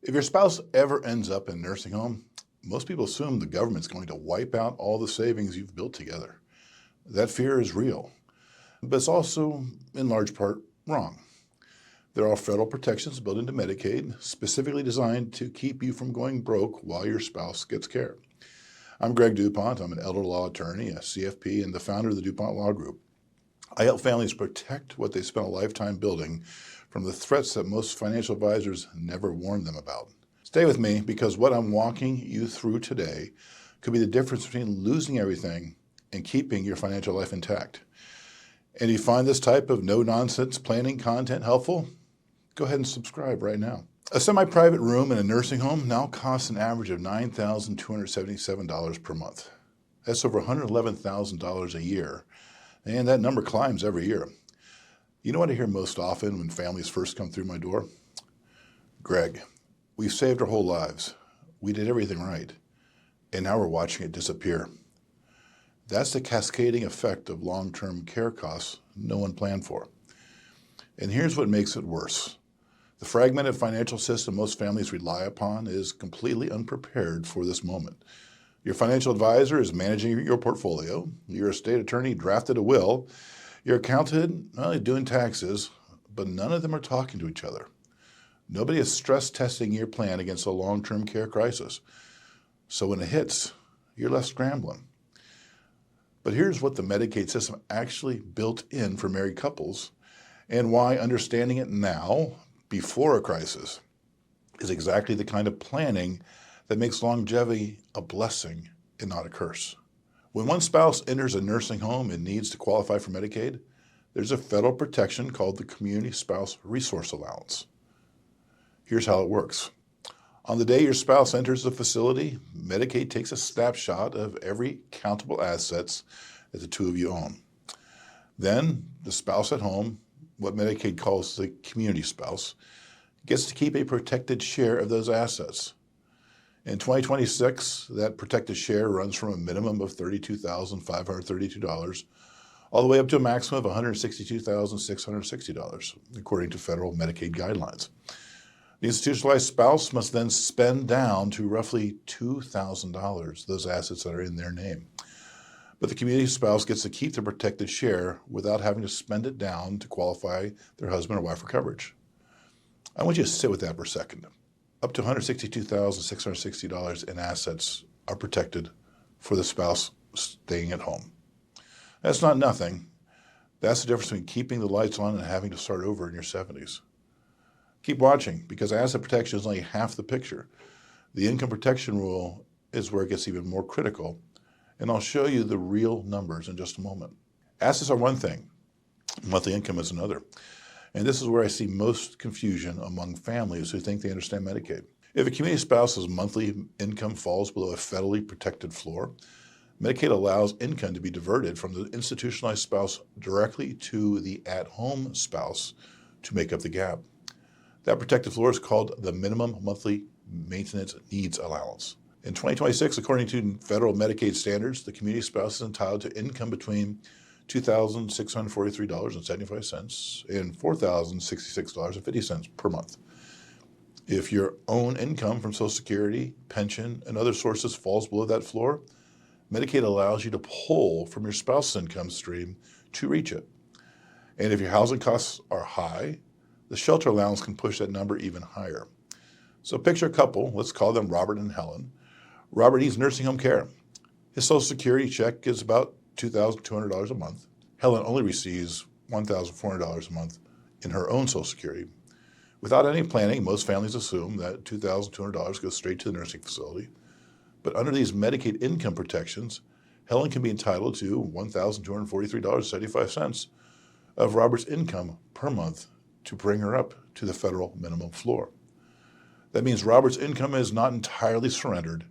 If your spouse ever ends up in a nursing home, most people assume the government's going to wipe out all the savings you've built together. That fear is real, but it's also, in large part, wrong. There are federal protections built into Medicaid, specifically designed to keep you from going broke while your spouse gets care. I'm Greg DuPont. I'm an elder law attorney, a CFP, and the founder of the DuPont Law Group. I help families protect what they spent a lifetime building from the threats that most financial advisors never warned them about. Stay with me, because what I'm walking you through today could be the difference between losing everything and keeping your financial life intact. And if you find this type of no-nonsense planning content helpful, go ahead and subscribe right now. A semi-private room in a nursing home now costs an average of $9,277 per month. That's over $111,000 a year, and that number climbs every year. You know what I hear most often when families first come through my door? Greg, we've saved our whole lives. We did everything right, and now we're watching it disappear. That's the cascading effect of long-term care costs no one planned for. And here's what makes it worse. The fragmented financial system most families rely upon is completely unprepared for this moment. Your financial advisor is managing your portfolio. Your estate attorney drafted a will. Your accountant, well, doing taxes, but none of them are talking to each other. Nobody is stress testing your plan against a long-term care crisis. So when it hits, you're left scrambling. But here's what the Medicaid system actually built in for married couples, and why understanding it now, before a crisis, is exactly the kind of planning that makes longevity a blessing and not a curse. When one spouse enters a nursing home and needs to qualify for Medicaid, there's a federal protection called the Community Spouse Resource Allowance. Here's how it works. On the day your spouse enters the facility, Medicaid takes a snapshot of every countable assets that the two of you own. Then the spouse at home, what Medicaid calls the community spouse, gets to keep a protected share of those assets. In 2026, that protected share runs from a minimum of $32,532 all the way up to a maximum of $162,660, according to federal Medicaid guidelines. The institutionalized spouse must then spend down to roughly $2,000 those assets that are in their name. But the community spouse gets to keep the protected share without having to spend it down to qualify their husband or wife for coverage. I want you to sit with that for a second. Up to $162,660 in assets are protected for the spouse staying at home. That's not nothing. That's the difference between keeping the lights on and having to start over in your 70s. Keep watching, because asset protection is only half the picture. The income protection rule is where it gets even more critical, and I'll show you the real numbers in just a moment. Assets are one thing, monthly income is another. And this is where I see most confusion among families who think they understand Medicaid. If a community spouse's monthly income falls below a federally protected floor, Medicaid allows income to be diverted from the institutionalized spouse directly to the at-home spouse to make up the gap. That protected floor is called the Minimum Monthly Maintenance Needs Allowance. In 2026, according to federal Medicaid standards, the community spouse is entitled to income between $2,643.75 and $4,066.50 per month. If your own income from Social Security, pension, and other sources falls below that floor, Medicaid allows you to pull from your spouse's income stream to reach it. And if your housing costs are high, the shelter allowance can push that number even higher. So picture a couple, let's call them Robert and Helen. Robert needs nursing home care. His Social Security check is about $2,200 a month. Helen only receives $1,400 a month in her own Social Security. Without any planning, most families assume that $2,200 goes straight to the nursing facility. But under these Medicaid income protections, Helen can be entitled to $1,243.75 of Robert's income per month to bring her up to the federal minimum floor. That means Robert's income is not entirely surrendered,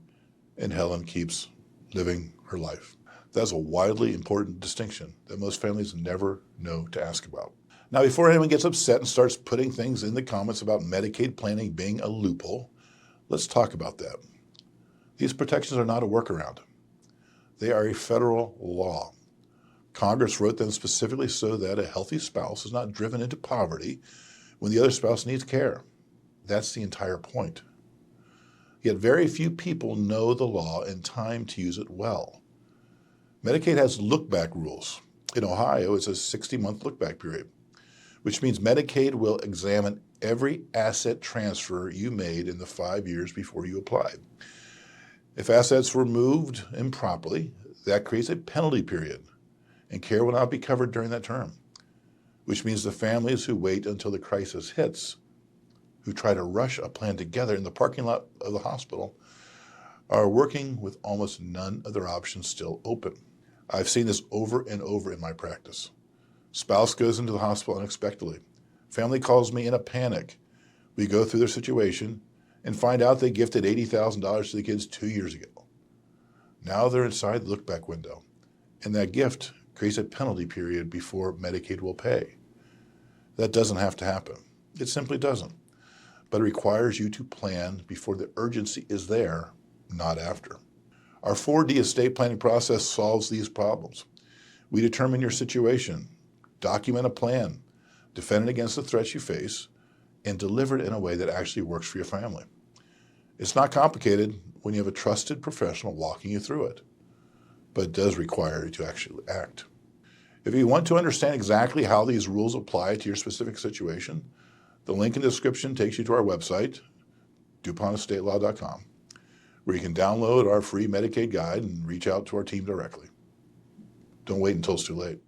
and Helen keeps living her life. That's a widely important distinction that most families never know to ask about. Now, before anyone gets upset and starts putting things in the comments about Medicaid planning being a loophole, let's talk about that. These protections are not a workaround. They are a federal law. Congress wrote them specifically so that a healthy spouse is not driven into poverty when the other spouse needs care. That's the entire point. Yet very few people know the law in time to use it well. Medicaid has look-back rules. In Ohio, it's a 60-month look-back period, which means Medicaid will examine every asset transfer you made in the 5 years before you applied. If assets were moved improperly, that creates a penalty period, and care will not be covered during that term, which means the families who wait until the crisis hits, who try to rush a plan together in the parking lot of the hospital, are working with almost none of their options still open. I've seen this over and over in my practice. Spouse goes into the hospital unexpectedly. Family calls me in a panic. We go through their situation and find out they gifted $80,000 to the kids 2 years ago. Now they're inside the look-back window, and that gift creates a penalty period before Medicaid will pay. That doesn't have to happen. It simply doesn't. But it requires you to plan before the urgency is there, not after. Our 4D estate planning process solves these problems. We determine your situation, document a plan, defend it against the threats you face, and deliver it in a way that actually works for your family. It's not complicated when you have a trusted professional walking you through it, but it does require you to actually act. If you want to understand exactly how these rules apply to your specific situation, the link in the description takes you to our website, DuPontEstatelaw.com, where you can download our free Medicaid guide and reach out to our team directly. Don't wait until it's too late.